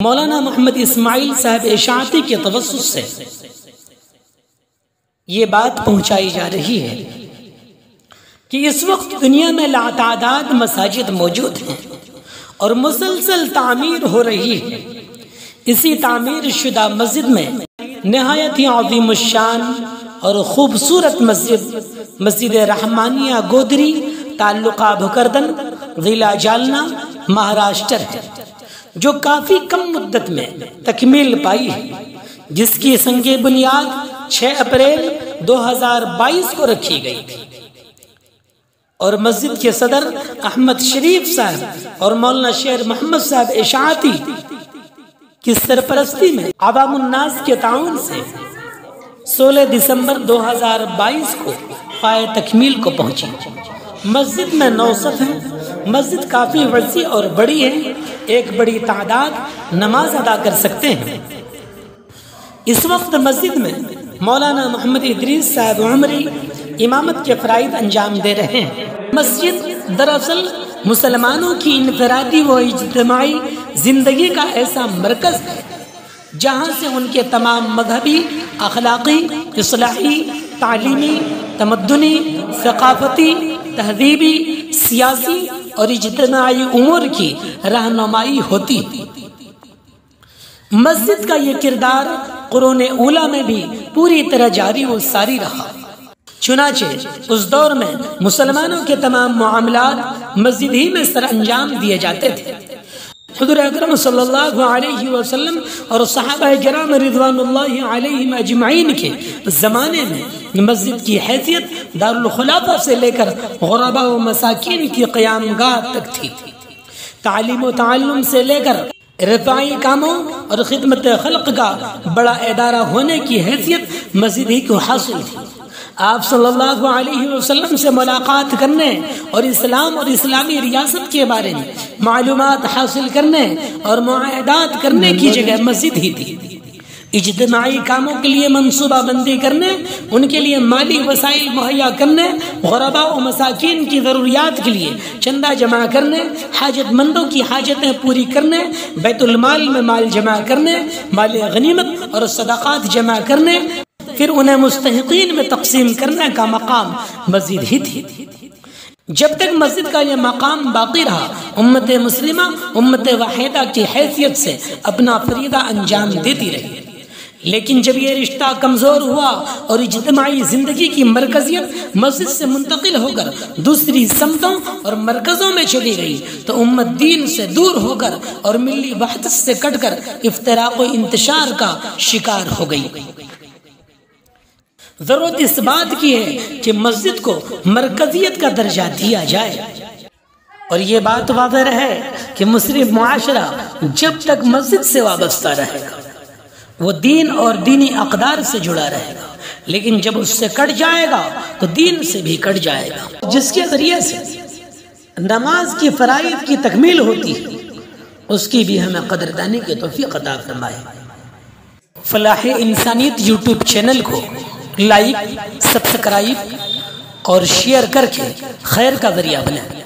مولانا محمد اسماعیل صاحب اشاعتی کے توسط سے یہ بات پہنچائی جا رہی ہے کہ اس وقت دنیا میں لاتعداد مساجد موجود ہیں اور مسلسل تعمیر ہو رہی ہے۔ اسی تعمیر شدہ مسجد میں نہایت ہی عظیم الشان اور خوبصورت مسجد رحمانیہ گودری تعلقہ بھکردن ضلع جالنا مہاراشٹر ہے، جو کافی کم مدت میں تکمیل پائی ہے، جس کی سنگ بنیاد 6 اپریل 2022 کو رکھی گئی تھی اور مسجد کے صدر احمد شریف صاحب اور مولانا شیر محمد صاحب اشاعتی کی سرپرستی میں عوام الناس کے تعاون سے 16 دسمبر 2022 کو پائے تکمیل کو پہنچی۔ مسجد میں 9 صف ہیں۔ مسجد کافی وسیع اور بڑی ہے، ایک بڑی تعداد نماز ادا کر سکتے ہیں۔ اس وقت مسجد میں مولانا محمد ادریس صاحب عمری امامت کے فرائض انجام دے رہے ہیں۔ مسجد دراصل مسلمانوں کی انفرادی و اجتماعی زندگی کا ایسا مرکز ہے جہاں سے ان کے تمام مذہبی، اخلاقی، اصلاحی، تعلیمی، تمدنی، ثقافتی، تہذیبی، سیاسی اور اجتماعی امور کی رہنمائی ہوتی ہے۔ مسجد کا یہ کردار قرون اولیٰ میں بھی پوری طرح جاری و ساری رہا۔ چنانچہ اس دور میں مسلمانوں کے تمام معاملات مسجد ہی میں سر انجام دیے جاتے تھے۔ حضور اکرم صلی اللہ علیہ وسلم اور صحابہ کرام رضوان اللہ علیہم اجمعین کے زمانے میں مسجد کی حیثیت دارالخلافہ سے لے کر غرباء و مساکین کی قیام گاہ تک تھی۔ تعلیم و تعلم سے لے کر رفاعی کاموں اور خدمت خلق کا بڑا ادارہ ہونے کی حیثیت مسجد ہی کو حاصل تھی۔ آپ صلی اللہ علیہ وسلم سے ملاقات کرنے اور اسلام اور اسلامی ریاست کے بارے میں معلومات حاصل کرنے اور معاہدات کرنے کی جگہ مسجد ہی تھی۔ اجتماعی کاموں کے لیے منصوبہ بندی کرنے، ان کے لیے مالی وسائل مہیا کرنے، غرباء و مساکین کی ضروریات کے لیے چندہ جمع کرنے، حاجت مندوں کی حاجتیں پوری کرنے، بیت المال میں مال جمع کرنے، مال غنیمت اور صدقات جمع کرنے، پھر انہیں مستحقین میں تقسیم کرنے کا مقام مسجد ہی تھی۔ جب تک مسجد کا یہ مقام باقی رہا، امت مسلمہ امت واحدہ کی حیثیت سے اپنا فریضہ انجام دیتی رہی۔ لیکن جب یہ رشتہ کمزور ہوا اور اجتماعی زندگی کی مرکزیت مسجد سے منتقل ہو کر دوسری سمتوں اور مرکزوں میں چلی گئی تو امت دین سے دور ہو کر اور ملی وحدت سے کٹ کر افتراق و انتشار کا شکار ہو گئی۔ ضرورت اس بات کی ہے کہ مسجد کو مرکزیت کا درجہ دیا جائے، اور یہ بات واضح ہے کہ مسلم معاشرہ جب تک مسجد سے وابستہ رہے گا وہ دین اور دینی اقدار سے جڑا رہے گا، لیکن جب اس سے کٹ جائے گا تو دین سے بھی کٹ جائے گا۔ جس کے ذریعے سے نماز کی فرائض کی تکمیل ہوتی ہے اس کی بھی ہمیں قدردانی کی توفیق عطا فرمائے۔ فلاح انسانیت یوٹیوب چینل کو لائک، سبسکرائب اور شیئر کر کے خیر کا ذریعہ بنائیں۔